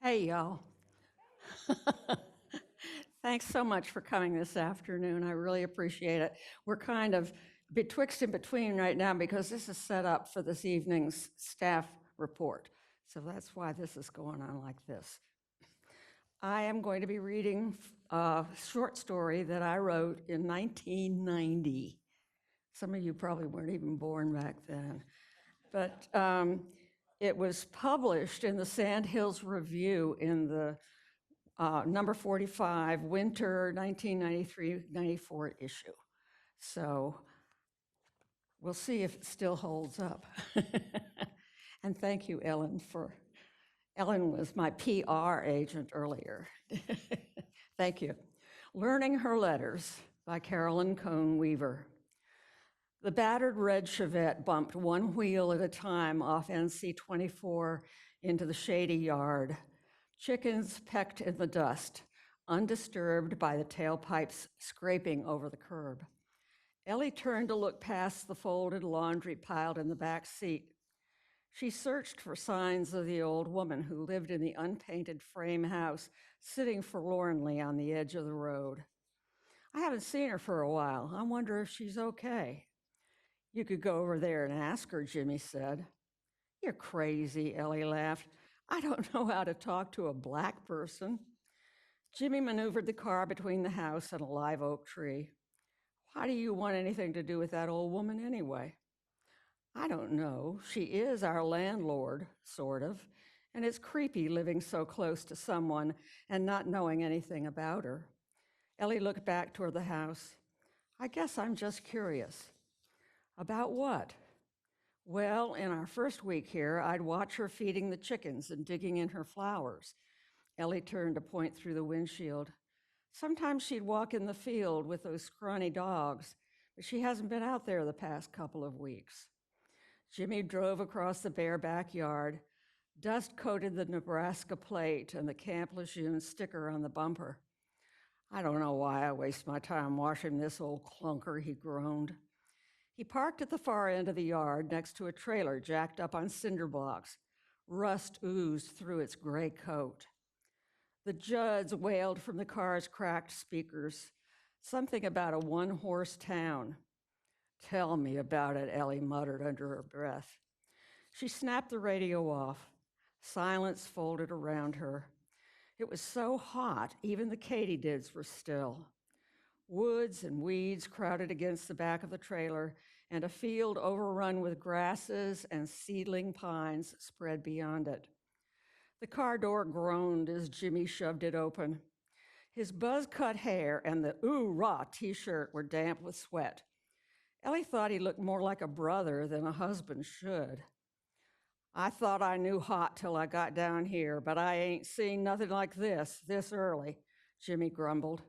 Hey, y'all. Thanks so much for coming this afternoon. I really appreciate it. We're kind of betwixt and between right now because this is set up for this evening's staff report. So that's why this is going on like this. I am going to be reading a short story that I wrote in 1990. Some of you probably weren't even born back then. But it was published in the Sand Hills Review in the number 45, winter 1993-94 issue. So we'll see if it still holds up. And thank you, Ellen, Ellen was my PR agent earlier. Thank you. Learning Her Letters by Carolyn Cohn Weaver. The battered red Chevette bumped one wheel at a time off NC 24 into the shady yard. Chickens pecked in the dust, undisturbed by the tailpipes scraping over the curb. Ellie turned to look past the folded laundry piled in the back seat. She searched for signs of the old woman who lived in the unpainted frame house, sitting forlornly on the edge of the road. I haven't seen her for a while. I wonder if she's okay. You could go over there and ask her, Jimmy said. You're crazy, Ellie laughed. I don't know how to talk to a black person. Jimmy maneuvered the car between the house and a live oak tree. Why do you want anything to do with that old woman anyway? I don't know. She is our landlord, sort of, and it's creepy living so close to someone and not knowing anything about her. Ellie looked back toward the house. I guess I'm just curious. About what? Well, in our first week here, I'd watch her feeding the chickens and digging in her flowers. Ellie turned to point through the windshield. Sometimes she'd walk in the field with those scrawny dogs, but she hasn't been out there the past couple of weeks. Jimmy drove across the bare backyard. Dust coated the Nebraska plate and the Camp Lejeune sticker on the bumper. I don't know why I waste my time washing this old clunker, he groaned. He parked at the far end of the yard next to a trailer jacked up on cinder blocks. Rust oozed through its gray coat. The Judds wailed from the car's cracked speakers, something about a one-horse town. Tell me about it, Ellie muttered under her breath. She snapped the radio off. Silence folded around her. It was so hot, even the katydids were still. Woods and weeds crowded against the back of the trailer, and a field overrun with grasses and seedling pines spread beyond it. The car door groaned as Jimmy shoved it open. His buzz-cut hair and the ooh-rah t-shirt were damp with sweat. Ellie thought he looked more like a brother than a husband should. I thought I knew hot till I got down here, but I ain't seen nothing like this early, Jimmy grumbled.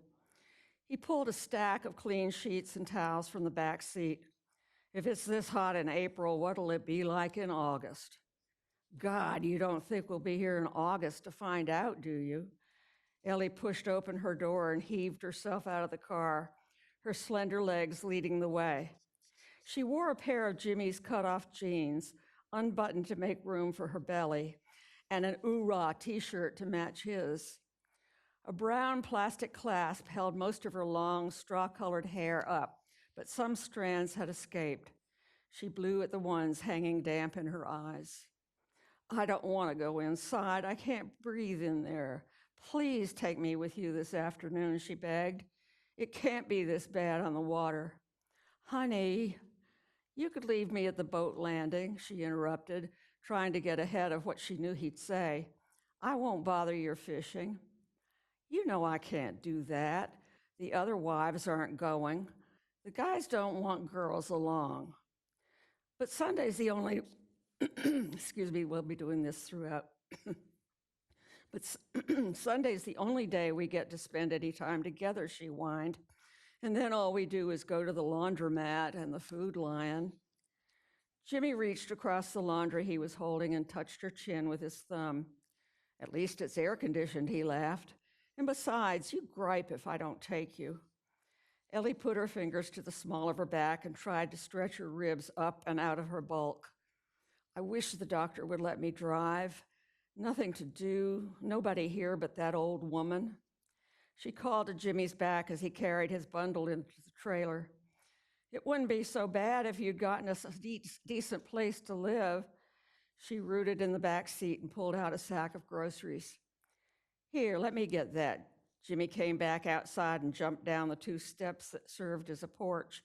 He pulled a stack of clean sheets and towels from the back seat. If it's this hot in April, what'll it be like in August? God, you don't think we'll be here in August to find out, do you? Ellie pushed open her door and heaved herself out of the car, her slender legs leading the way. She wore a pair of Jimmy's cut-off jeans, unbuttoned to make room for her belly, and an ooh-rah t-shirt to match his. A brown plastic clasp held most of her long, straw-colored hair up, but some strands had escaped. She blew at the ones hanging damp in her eyes. I don't want to go inside. I can't breathe in there. Please take me with you this afternoon, she begged. It can't be this bad on the water. Honey, you could leave me at the boat landing, she interrupted, trying to get ahead of what she knew he'd say. I won't bother your fishing. You know I can't do that. The other wives aren't going. The guys don't want girls along. But Sunday's the only, excuse me, we'll be doing this throughout. But Sunday's the only day we get to spend any time together, she whined. And then all we do is go to the laundromat and the Food Lion. Jimmy reached across the laundry he was holding and touched her chin with his thumb. At least it's air-conditioned, he laughed. And besides, you gripe if I don't take you. Ellie put her fingers to the small of her back and tried to stretch her ribs up and out of her bulk. I wish the doctor would let me drive. Nothing to do, nobody here but that old woman. She called to Jimmy's back as he carried his bundle into the trailer. It wouldn't be so bad if you'd gotten us a decent place to live. She rooted in the back seat and pulled out a sack of groceries. Here, let me get that. Jimmy came back outside and jumped down the 2 steps that served as a porch.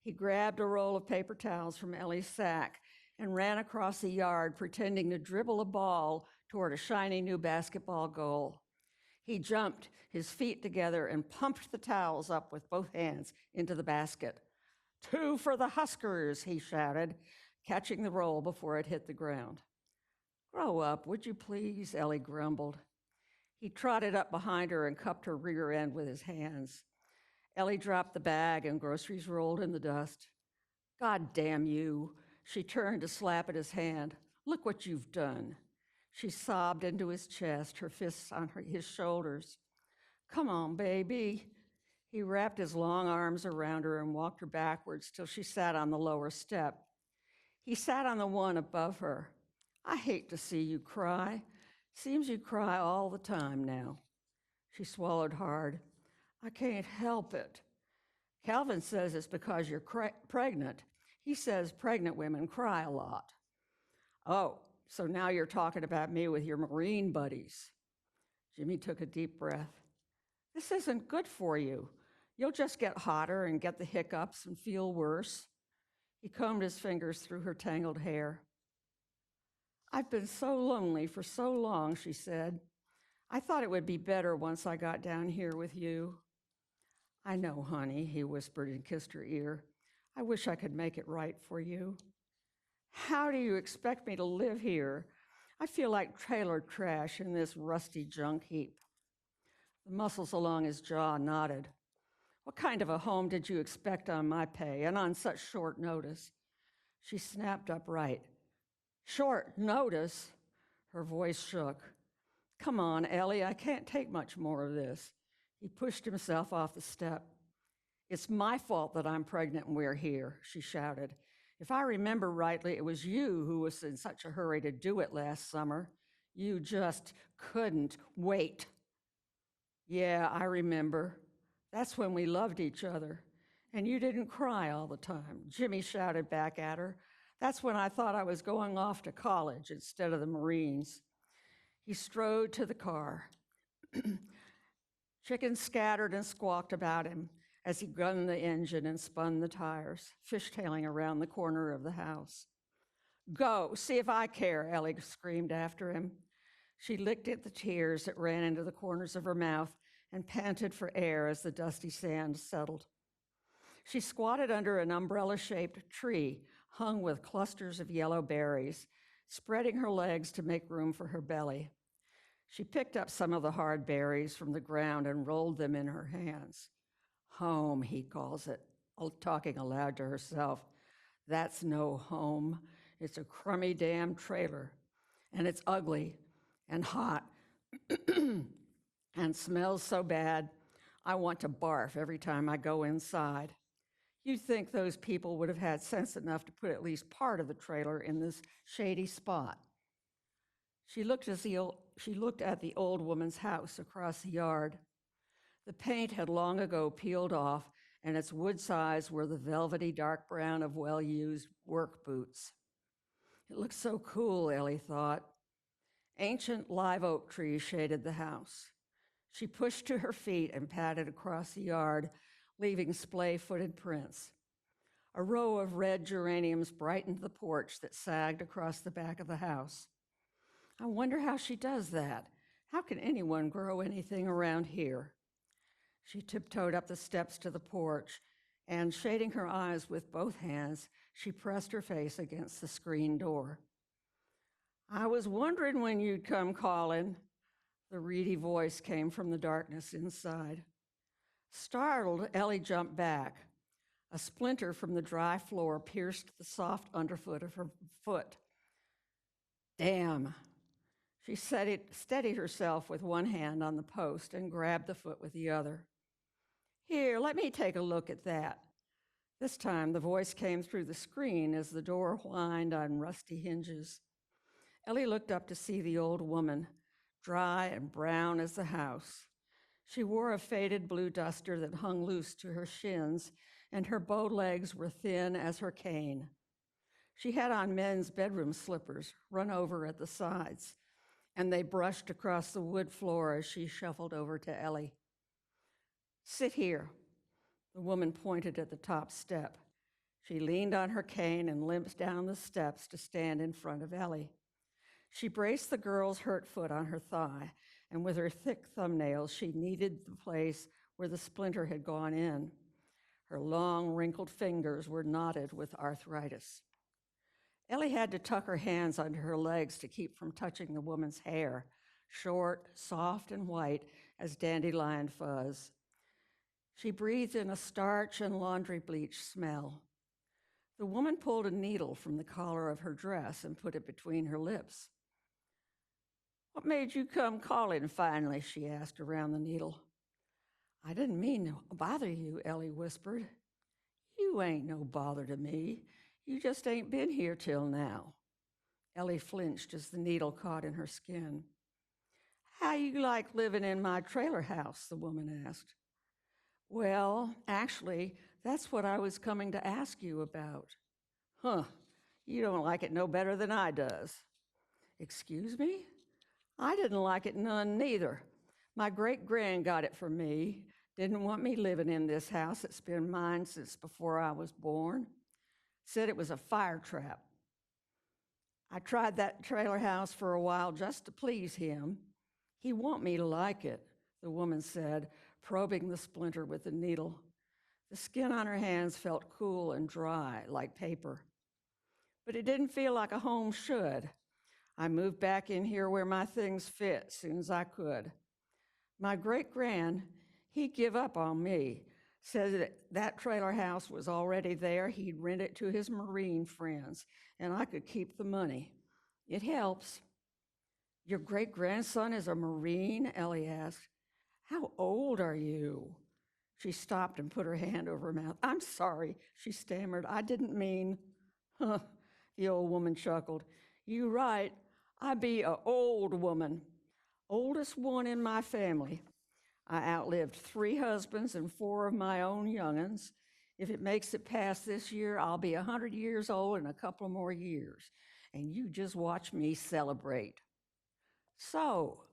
He grabbed a roll of paper towels from Ellie's sack and ran across the yard, pretending to dribble a ball toward a shiny new basketball goal. He jumped, his feet together, and pumped the towels up with both hands into the basket. 2 for the Huskers, he shouted, catching the roll before it hit the ground. Grow up, would you please, Ellie grumbled. He trotted up behind her and cupped her rear end with his hands. Ellie dropped the bag and groceries rolled in the dust. God damn you. She turned to slap at his hand. Look what you've done. She sobbed into his chest, her fists on his shoulders. Come on, baby. He wrapped his long arms around her and walked her backwards till she sat on the lower step. He sat on the one above her. I hate to see you cry. Seems you cry all the time now. She swallowed hard. I can't help it. Calvin says it's because you're pregnant. He says pregnant women cry a lot. Oh, so now you're talking about me with your Marine buddies. Jimmy took a deep breath. This isn't good for you. You'll just get hotter and get the hiccups and feel worse. He combed his fingers through her tangled hair. I've been so lonely for so long, she said. I thought it would be better once I got down here with you. I know, honey, he whispered and kissed her ear. I wish I could make it right for you. How do you expect me to live here? I feel like trailer trash in this rusty junk heap. The muscles along his jaw nodded. What kind of a home did you expect on my pay and on such short notice? She snapped upright. Short notice? Her voice shook. Come on, Ellie, I can't take much more of this. He pushed himself off the step. It's my fault that I'm pregnant and we're here, she shouted. If I remember rightly, it was you who was in such a hurry to do it last summer. You just couldn't wait. Yeah, I remember. That's when we loved each other. And you didn't cry all the time, Jimmy shouted back at her. That's when I thought I was going off to college instead of the Marines. He strode to the car. Chickens scattered and squawked about him as he gunned the engine and spun the tires, fishtailing around the corner of the house. Go, see if I care, Ellie screamed after him. She licked at the tears that ran into the corners of her mouth and panted for air as the dusty sand settled. She squatted under an umbrella-shaped tree hung with clusters of yellow berries, spreading her legs to make room for her belly. She picked up some of the hard berries from the ground and rolled them in her hands. Home, he calls it, talking aloud to herself. That's no home. It's a crummy damn trailer, and it's ugly and hot and smells so bad, I want to barf every time I go inside. You'd think those people would have had sense enough to put at least part of the trailer in this shady spot. She looked at the old woman's house across the yard. The paint had long ago peeled off, and its wood sides were the velvety dark brown of well-used work boots. It looked so cool, Ellie thought. Ancient live oak trees shaded the house. She pushed to her feet and padded across the yard, leaving splay-footed prints. A row of red geraniums brightened the porch that sagged across the back of the house. I wonder how she does that. How can anyone grow anything around here? She tiptoed up the steps to the porch, and shading her eyes with both hands, she pressed her face against the screen door. I was wondering when you'd come calling. The reedy voice came from the darkness inside. Startled, Ellie jumped back. A splinter from the dry floor pierced the soft underfoot of her foot. Damn. She steadied herself with one hand on the post and grabbed the foot with the other. Here, let me take a look at that. This time, the voice came through the screen as the door whined on rusty hinges. Ellie looked up to see the old woman, dry and brown as the house. She wore a faded blue duster that hung loose to her shins, and her bow legs were thin as her cane. She had on men's bedroom slippers, run over at the sides, and they brushed across the wood floor as she shuffled over to Ellie. "Sit here." The woman pointed at the top step. She leaned on her cane and limped down the steps to stand in front of Ellie. She braced the girl's hurt foot on her thigh, and with her thick thumbnails, she kneaded the place where the splinter had gone in. Her long, wrinkled fingers were knotted with arthritis. Ellie had to tuck her hands under her legs to keep from touching the woman's hair, short, soft, and white as dandelion fuzz. She breathed in a starch and laundry bleach smell. The woman pulled a needle from the collar of her dress and put it between her lips. "What made you come calling finally?" she asked around the needle. "I didn't mean to bother you," Ellie whispered. "You ain't no bother to me. You just ain't been here till now." Ellie flinched as the needle caught in her skin. "How you like living in my trailer house?" the woman asked. "Well, actually, that's what I was coming to ask you about." "Huh, you don't like it no better than I does." "Excuse me? I didn't like it none neither. My great-grand got it for me. Didn't want me living in this house that's been mine since before I was born. Said it was a fire trap. I tried that trailer house for a while just to please him. He want me to like it," the woman said, probing the splinter with the needle. The skin on her hands felt cool and dry, like paper. "But it didn't feel like a home should. I moved back in here where my things fit soon as I could. My great-grand, he give up on me, said that trailer house was already there. He'd rent it to his Marine friends, and I could keep the money. It helps." "Your great-grandson is a Marine?" Ellie asked. "How old are you?" She stopped and put her hand over her mouth. "I'm sorry," she stammered. "I didn't mean." "Huh," the old woman chuckled. "You right. I be a old woman. Oldest one in my family. I outlived 3 husbands and 4 of my own young'uns. If it makes it past this year, I'll be 100 years old in a couple more years. And you just watch me celebrate." "So,"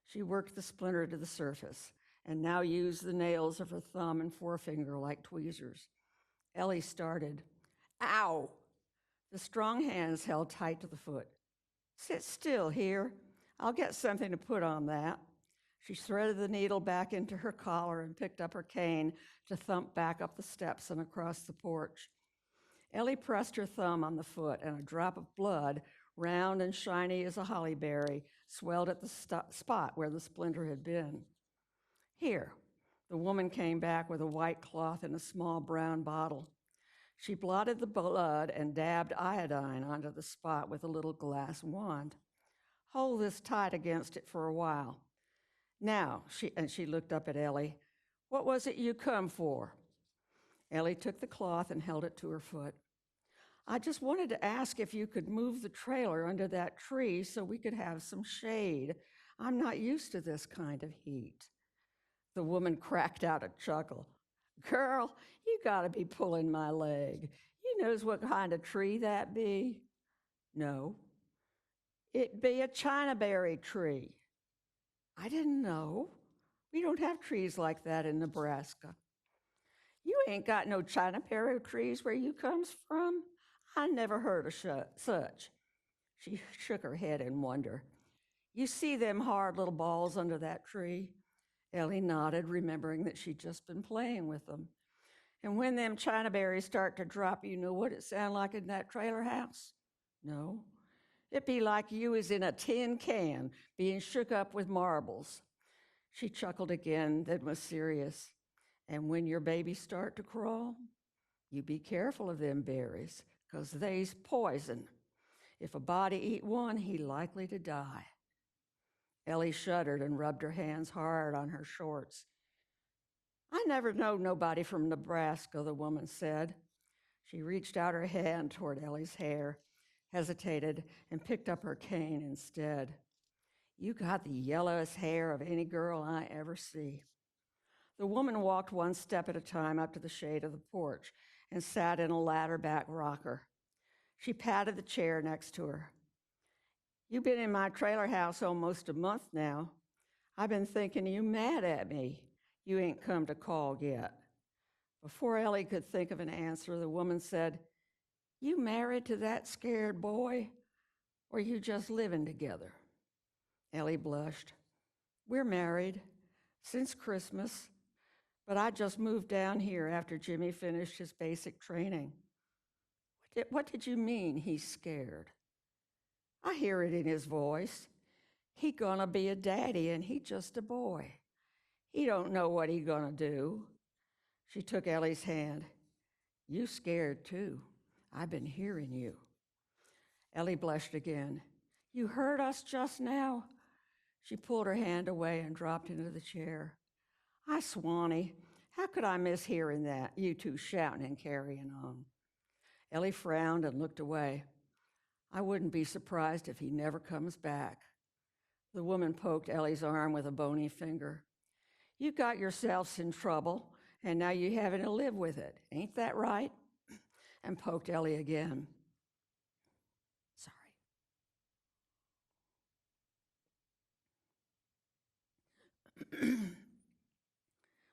she worked the splinter to the surface and now used the nails of her thumb and forefinger like tweezers. Ellie started. "Ow!" The strong hands held tight to the foot. "Sit still here. I'll get something to put on that." She threaded the needle back into her collar and picked up her cane to thump back up the steps and across the porch. Ellie pressed her thumb on the foot, and a drop of blood, round and shiny as a holly berry, swelled at the spot where the splinter had been. "Here." The woman came back with a white cloth and a small brown bottle. She blotted the blood and dabbed iodine onto the spot with a little glass wand. "Hold this tight against it for a while. Now," she looked up at Ellie, "what was it you come for?" Ellie took the cloth and held it to her foot. "I just wanted to ask if you could move the trailer under that tree so we could have some shade. I'm not used to this kind of heat." The woman cracked out a chuckle. "Girl, you gotta be pulling my leg. You knows what kind of tree that be?" "No." "It be a chinaberry tree." "I didn't know. We don't have trees like that in Nebraska." "You ain't got no chinaberry trees where you comes from? I never heard of such." She shook her head in wonder. "You see them hard little balls under that tree?" Ellie nodded, remembering that she'd just been playing with them. "And when them chinaberries start to drop, you know what it sound like in that trailer house?" "No." "It be like you is in a tin can being shook up with marbles." She chuckled again, then was serious. "And when your babies start to crawl, you be careful of them berries, 'cause they's poison. If a body eat one, he likely to die." Ellie shuddered and rubbed her hands hard on her shorts. "I never knowed nobody from Nebraska," the woman said. She reached out her hand toward Ellie's hair. hesitated, and picked up her cane instead. You got the yellowest hair of any girl I ever see. The woman walked one step at a time up to the shade of the porch and sat in a ladder-back rocker. She patted the chair next to her. You've been in my trailer house almost a month now. I've been thinking you mad at me. You ain't come to call yet. Before Ellie could think of an answer, the woman said, You married to that scared boy, or you just living together? Ellie blushed. We're married since Christmas, but I just moved down here after Jimmy finished his basic training. What did you mean he's scared? I hear it in his voice. He gonna be a daddy and he just a boy. He don't know what he gonna do. She took Ellie's hand. You scared too. I've been hearing you. Ellie blushed again. You heard us just now? She pulled her hand away and dropped into the chair. I Swanee, how could I miss hearing that, you two shouting and carrying on? Ellie frowned and looked away. I wouldn't be surprised if he never comes back. The woman poked Ellie's arm with a bony finger. You got yourselves in trouble, and now you're having to live with it. Ain't that right? And poked Ellie again. Sorry.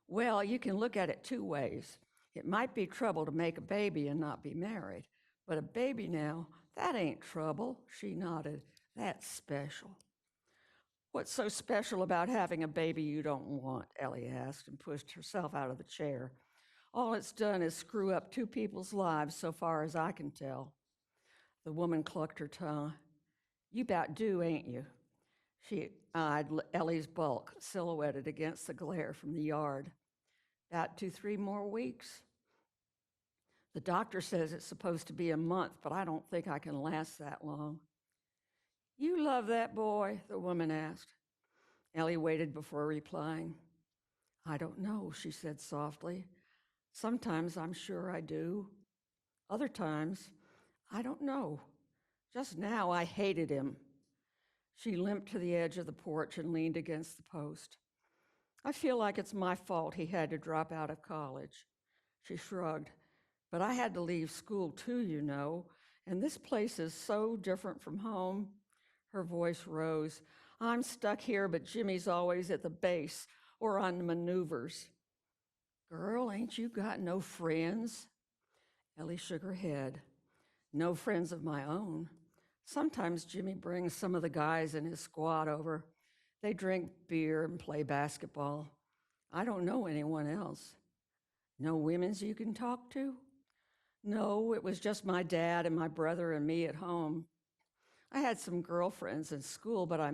Well, you can look at it two ways. It might be trouble to make a baby and not be married, but a baby now, that ain't trouble, she nodded. That's special. What's so special about having a baby you don't want? Ellie asked and pushed herself out of the chair. All it's done is screw up two people's lives so far as I can tell. The woman clucked her tongue. You about do, ain't you? She eyed Ellie's bulk, silhouetted against the glare from the yard. About 2-3 more weeks. The doctor says it's supposed to be a month, but I don't think I can last that long. You love that boy? The woman asked. Ellie waited before replying. I don't know, she said softly. Sometimes I'm sure I do. Other times, I don't know. Just now I hated him. She limped to the edge of the porch and leaned against the post. I feel like it's my fault he had to drop out of college. She shrugged. But I had to leave school too, you know, and this place is so different from home. Her voice rose. I'm stuck here, but Jimmy's always at the base or on maneuvers. Girl, ain't you got no friends? Ellie shook her head. No friends of my own. Sometimes Jimmy brings some of the guys in his squad over. They drink beer and play basketball. I don't know anyone else. No women's you can talk to? No, it was just my dad and my brother and me at home. I had some girlfriends in school, but I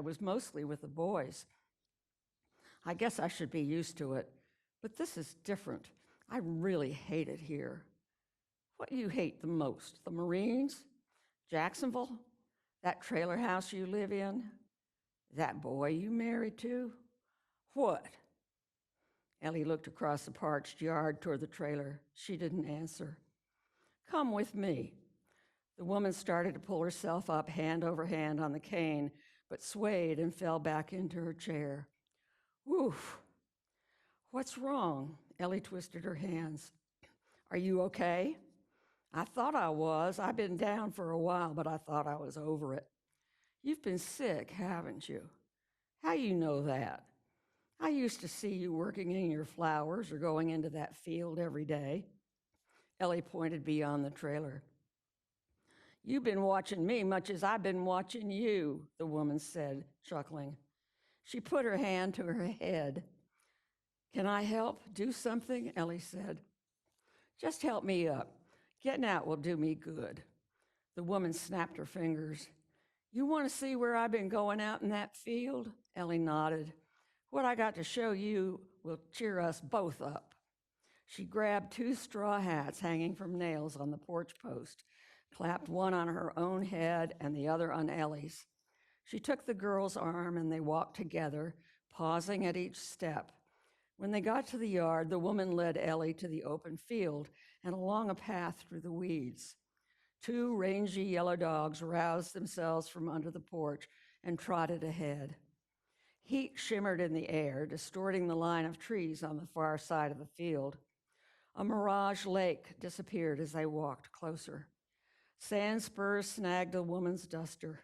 was mostly with the boys. I guess I should be used to it, but this is different. I really hate it here. What do you hate the most? The Marines? Jacksonville? That trailer house you live in? That boy you married to? What? Ellie looked across the parched yard toward the trailer. She didn't answer. Come with me. The woman started to pull herself up hand over hand on the cane, but swayed and fell back into her chair. Woof. What's wrong? Ellie twisted her hands. Are you okay? I thought I was. I've been down for a while, but I thought I was over it. You've been sick, haven't you? How you know that? I used to see you working in your flowers or going into that field every day. Ellie pointed beyond the trailer. You've been watching me much as I've been watching you, the woman said, chuckling. She put her hand to her head. Can I help? Do something? Ellie said. Just help me up. Getting out will do me good. The woman snapped her fingers. You want to see where I've been going out in that field? Ellie nodded. What I got to show you will cheer us both up. She grabbed 2 straw hats hanging from nails on the porch post, clapped one on her own head and the other on Ellie's. She took the girl's arm and they walked together, pausing at each step. When they got to the yard, the woman led Ellie to the open field and along a path through the weeds. Two rangy yellow dogs roused themselves from under the porch and trotted ahead. Heat shimmered in the air, distorting the line of trees on the far side of the field. A mirage lake disappeared as they walked closer. Sand spurs snagged a woman's duster.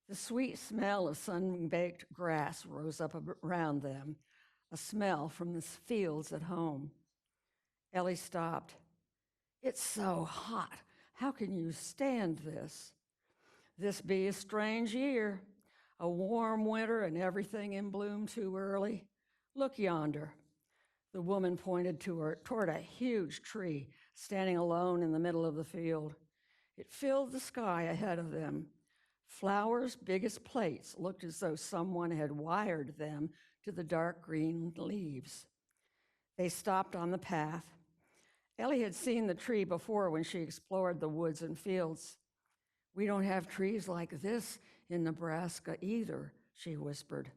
The sweet smell of sun-baked grass rose up around them, a smell from the fields at home. Ellie stopped. It's so hot. How can you stand this? This be a strange year, a warm winter and everything in bloom too early. Look yonder. The woman pointed toward a huge tree standing alone in the middle of the field. It filled the sky ahead of them. Flowers big as plates looked as though someone had wired them to the dark green leaves. They stopped on the path. Ellie had seen the tree before when she explored the woods and fields. We don't have trees like this in Nebraska either, she whispered.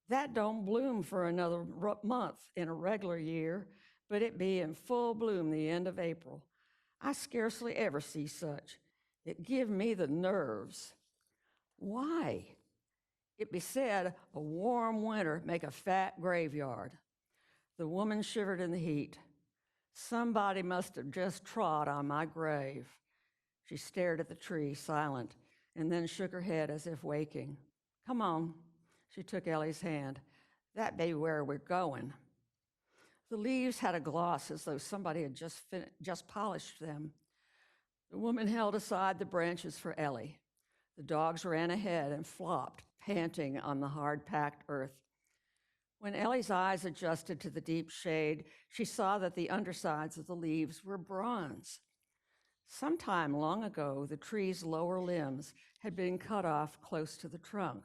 That don't bloom for another month in a regular year, but it be in full bloom the end of April. I scarcely ever see such. It give me the nerves. Why? It be said a warm winter make a fat graveyard. The woman shivered in the heat. Somebody must have just trod on my grave. She stared at the tree, silent, and then shook her head as if waking. Come on, she took Ellie's hand. That be where we're going. The leaves had a gloss as though somebody had just polished them. The woman held aside the branches for Ellie. The dogs ran ahead and flopped, panting on the hard-packed earth. When Ellie's eyes adjusted to the deep shade, she saw that the undersides of the leaves were bronze. Sometime long ago, the tree's lower limbs had been cut off close to the trunk,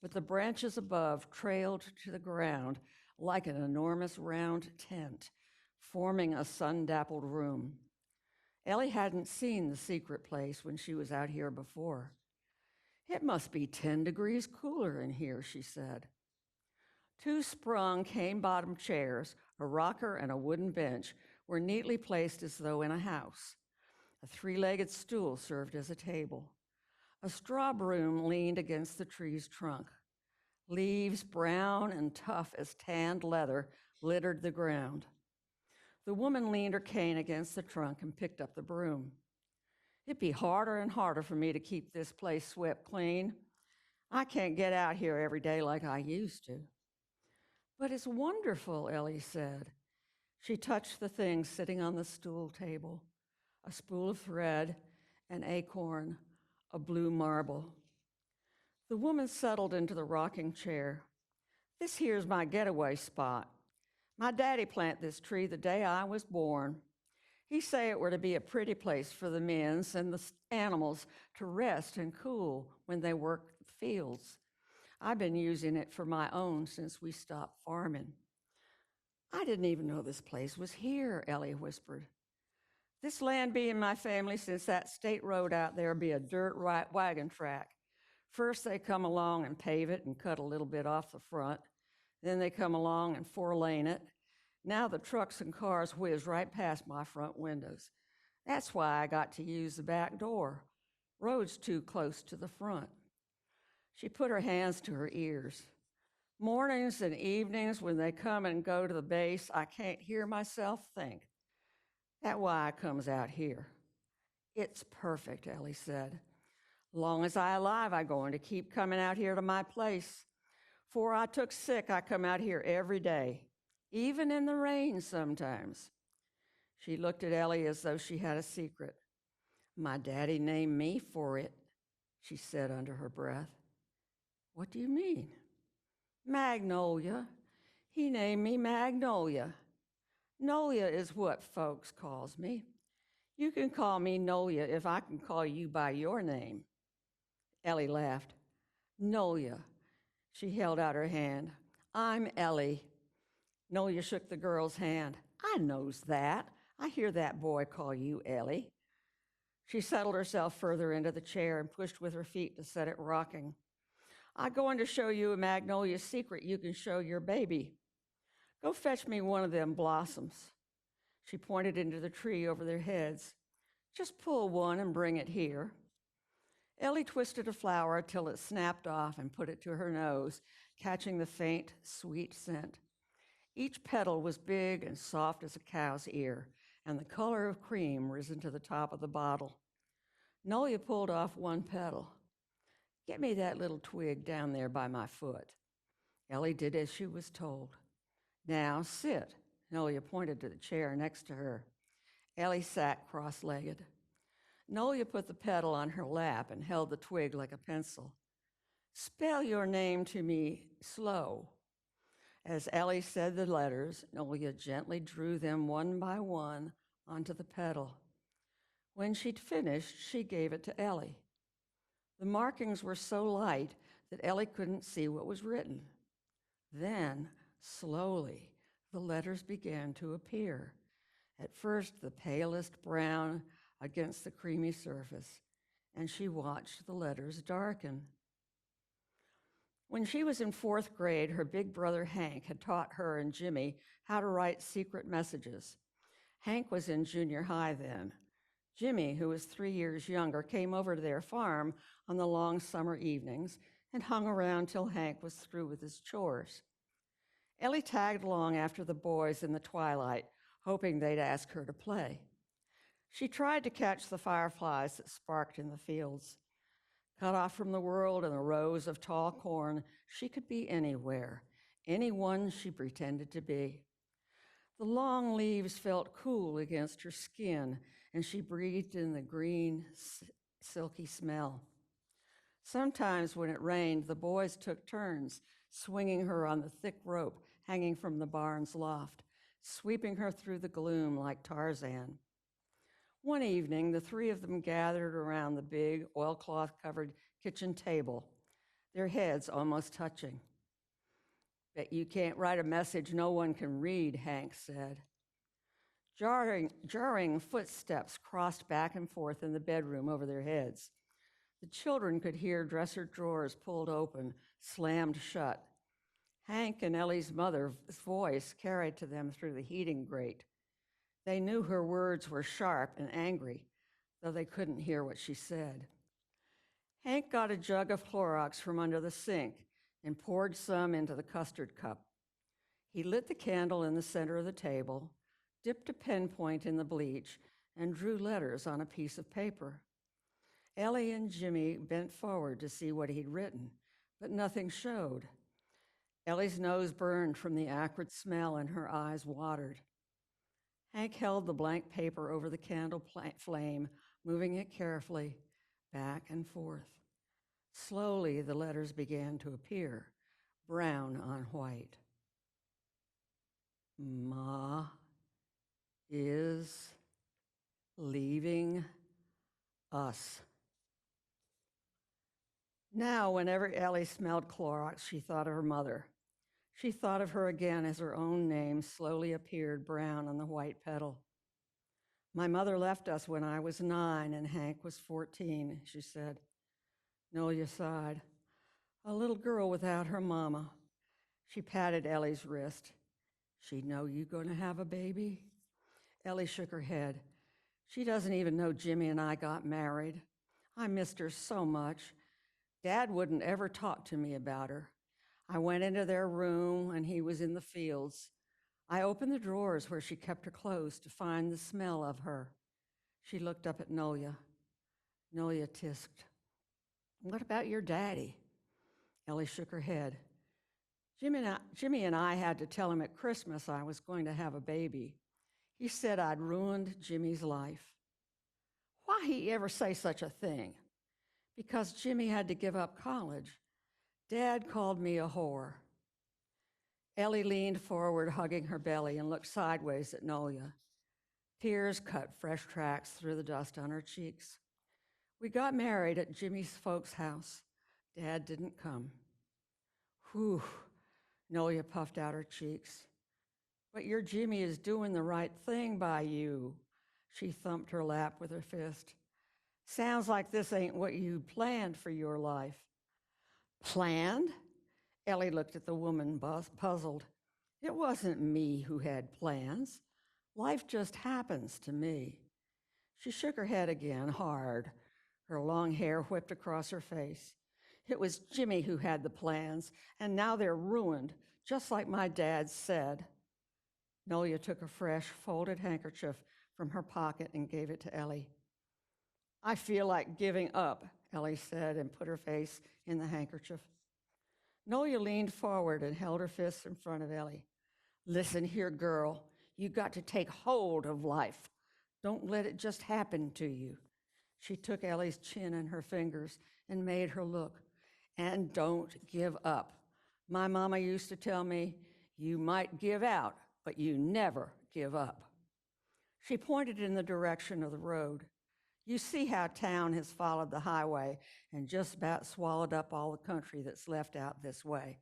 but the branches above trailed to the ground like an enormous round tent, forming a sun-dappled room. Ellie hadn't seen the secret place when she was out here before. It must be 10 degrees cooler in here, she said. Two sprung cane-bottomed chairs, a rocker and a wooden bench, were neatly placed as though in a house. A three-legged stool served as a table. A straw broom leaned against the tree's trunk. Leaves, brown and tough as tanned leather, littered the ground. The woman leaned her cane against the trunk and picked up the broom. It'd be harder and harder for me to keep this place swept clean. I can't get out here every day like I used to. But it's wonderful, Ellie said. She touched the things sitting on the stool table, a spool of thread, an acorn, a blue marble. The woman settled into the rocking chair. This here's my getaway spot. My daddy planted this tree the day I was born. He say it were to be a pretty place for the men's and the animals to rest and cool when they work the fields. I've been using it for my own since we stopped farming. I didn't even know this place was here, Ellie whispered. This land be in my family since that state road out there be a dirt wagon track. First they come along and pave it and cut a little bit off the front. Then they come along and 4-lane it. Now the trucks and cars whiz right past my front windows. That's why I got to use the back door. Road's too close to the front. She put her hands to her ears. Mornings and evenings when they come and go to the base, I can't hear myself think. That's why I comes out here. It's perfect, Ellie said. Long as I alive, I going to keep coming out here to my place. 'Fore I took sick, I come out here every day, even in the rain sometimes. She looked at Ellie as though she had a secret. My daddy named me for it, she said under her breath. What do you mean? Magnolia. He named me Magnolia. Nolia is what folks calls me. You can call me Nolia if I can call you by your name. Ellie laughed. Nolia. She held out her hand. I'm Ellie. Nolia shook the girl's hand. I knows that. I hear that boy call you Ellie. She settled herself further into the chair and pushed with her feet to set it rocking. I'm going to show you a Magnolia secret you can show your baby. Go fetch me one of them blossoms. She pointed into the tree over their heads. Just pull one and bring it here. Ellie twisted a flower till it snapped off and put it to her nose, catching the faint, sweet scent. Each petal was big and soft as a cow's ear, and the color of cream risen to the top of the bottle. Nolia pulled off one petal. Get me that little twig down there by my foot. Ellie did as she was told. Now sit. Nolia pointed to the chair next to her. Ellie sat cross-legged. Nolia put the petal on her lap and held the twig like a pencil. Spell your name to me slow. As Ellie said the letters, Nolia gently drew them one by one onto the petal. When she'd finished, she gave it to Ellie. The markings were so light that Ellie couldn't see what was written. Then, slowly, the letters began to appear. At first, the palest brown against the creamy surface, and she watched the letters darken. When she was in 4th grade, her big brother Hank had taught her and Jimmy how to write secret messages. Hank was in junior high then. Jimmy, who was 3 years younger, came over to their farm on the long summer evenings and hung around till Hank was through with his chores. Ellie tagged along after the boys in the twilight, hoping they'd ask her to play. She tried to catch the fireflies that sparked in the fields. Cut off from the world and the rows of tall corn, she could be anywhere, anyone she pretended to be. The long leaves felt cool against her skin, and she breathed in the green, silky smell. Sometimes when it rained, the boys took turns swinging her on the thick rope hanging from the barn's loft, sweeping her through the gloom like Tarzan. One evening, the 3 of them gathered around the big oilcloth-covered kitchen table, their heads almost touching. Bet you can't write a message no one can read, Hank said. Jarring footsteps crossed back and forth in the bedroom over their heads. The children could hear dresser drawers pulled open, slammed shut. Hank and Ellie's mother's voice carried to them through the heating grate. They knew her words were sharp and angry, though they couldn't hear what she said. Hank got a jug of Clorox from under the sink and poured some into the custard cup. He lit the candle in the center of the table, dipped a pen point in the bleach, and drew letters on a piece of paper. Ellie and Jimmy bent forward to see what he'd written, but nothing showed. Ellie's nose burned from the acrid smell and her eyes watered. Hank held the blank paper over the candle flame, moving it carefully back and forth. Slowly, the letters began to appear, brown on white. Ma is leaving us. Now, whenever Ellie smelled Clorox, she thought of her mother. She thought of her again as her own name slowly appeared brown on the white petal. My mother left us when I was 9 and Hank was 14, she said. Nolia sighed. A little girl without her mama. She patted Ellie's wrist. She know you gonna have a baby? Ellie shook her head. She doesn't even know Jimmy and I got married. I missed her so much. Dad wouldn't ever talk to me about her. I went into their room and he was in the fields. I opened the drawers where she kept her clothes to find the smell of her. She looked up at Nolia. Nolia tisked. What about your daddy? Ellie shook her head. Jimmy and I had to tell him at Christmas I was going to have a baby. He said I'd ruined Jimmy's life. Why he ever say such a thing? Because Jimmy had to give up college. Dad called me a whore. Ellie leaned forward, hugging her belly, and looked sideways at Nolia. Tears cut fresh tracks through the dust on her cheeks. We got married at Jimmy's folks' house. Dad didn't come. Whew, Nolia puffed out her cheeks. But your Jimmy is doing the right thing by you. She thumped her lap with her fist. Sounds like this ain't what you planned for your life. Planned? Ellie looked at the woman, puzzled. It wasn't me who had plans. Life just happens to me. She shook her head again, hard. Her long hair whipped across her face. It was Jimmy who had the plans, and now they're ruined, just like my dad said. Nolia took a fresh, folded handkerchief from her pocket and gave it to Ellie. I feel like giving up, Ellie said, and put her face in the handkerchief. Nolia leaned forward and held her fists in front of Ellie. Listen here, girl. You got to take hold of life. Don't let it just happen to you. She took Ellie's chin in her fingers and made her look. And don't give up. My mama used to tell me, you might give out, but you never give up. She pointed in the direction of the road. You see how town has followed the highway and just about swallowed up all the country that's left out this way.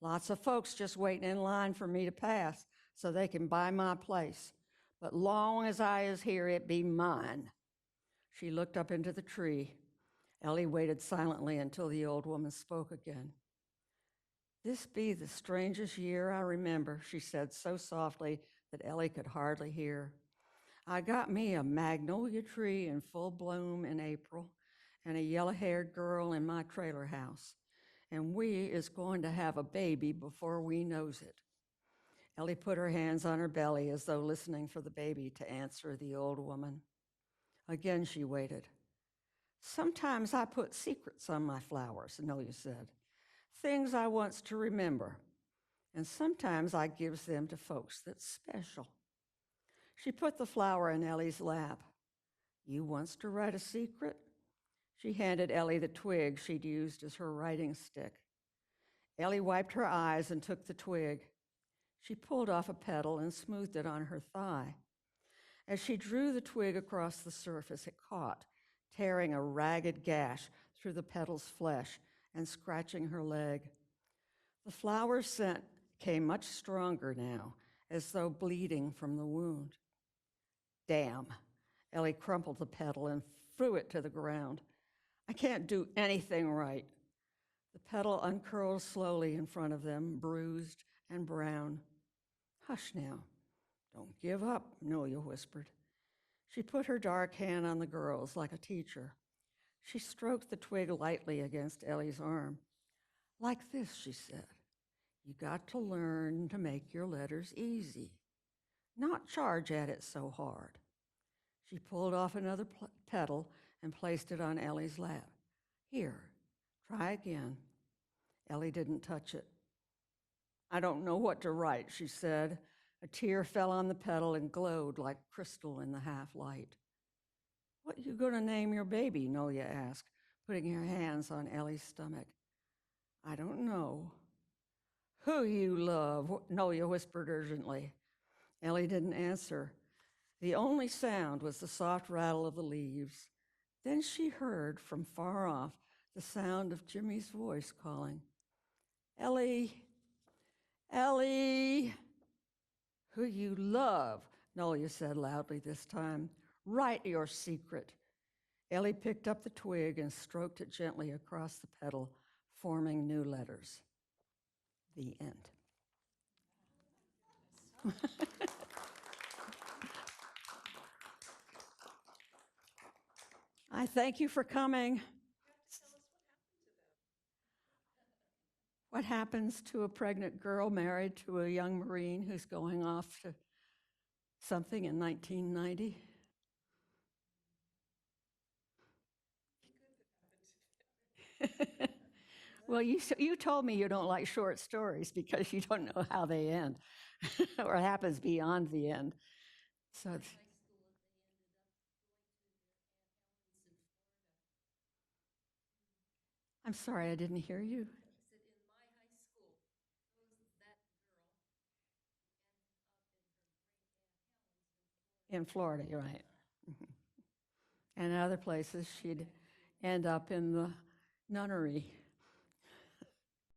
Lots of folks just waiting in line for me to pass so they can buy my place. But long as I is here, it be mine. She looked up into the tree. Ellie waited silently until the old woman spoke again. This be the strangest year I remember, she said so softly that Ellie could hardly hear. I got me a magnolia tree in full bloom in April and a yellow-haired girl in my trailer house. And we is going to have a baby before we knows it. Ellie put her hands on her belly as though listening for the baby to answer the old woman. Again she waited. Sometimes I put secrets on my flowers, Nolia said. Things I wants to remember. And sometimes I gives them to folks that's special. She put the flower in Ellie's lap. You wants to write a secret? She handed Ellie the twig she'd used as her writing stick. Ellie wiped her eyes and took the twig. She pulled off a petal and smoothed it on her thigh. As she drew the twig across the surface, it caught, tearing a ragged gash through the petal's flesh and scratching her leg. The flower's scent came much stronger now, as though bleeding from the wound. Damn. Ellie crumpled the petal and threw it to the ground. I can't do anything right. The petal uncurled slowly in front of them, bruised and brown. Hush now. Don't give up, Nolia whispered. She put her dark hand on the girl's like a teacher. She stroked the twig lightly against Ellie's arm. Like this, she said. You got to learn to make your letters easy, not charge at it so hard. She pulled off another petal and placed it on Ellie's lap. Here, try again. Ellie didn't touch it. I don't know what to write, she said. A tear fell on the petal and glowed like crystal in the half-light. What you gonna name your baby? Nolia asked, putting her hands on Ellie's stomach. I don't know. Who you love? Nolia whispered urgently. Ellie didn't answer. The only sound was the soft rattle of the leaves. Then she heard from far off the sound of Jimmy's voice calling, Ellie, Ellie. Who you love, Nolia said loudly this time. Write your secret. Ellie picked up the twig and stroked it gently across the petal, forming new letters. The end. I thank you for coming. What happens to a pregnant girl married to a young Marine who's going off to something in 1990? Well, you told me you don't like short stories because you don't know how they end or happens beyond the end. So I'm sorry, I didn't hear you. In Florida, you're right. And in other places, she'd end up in the nunnery.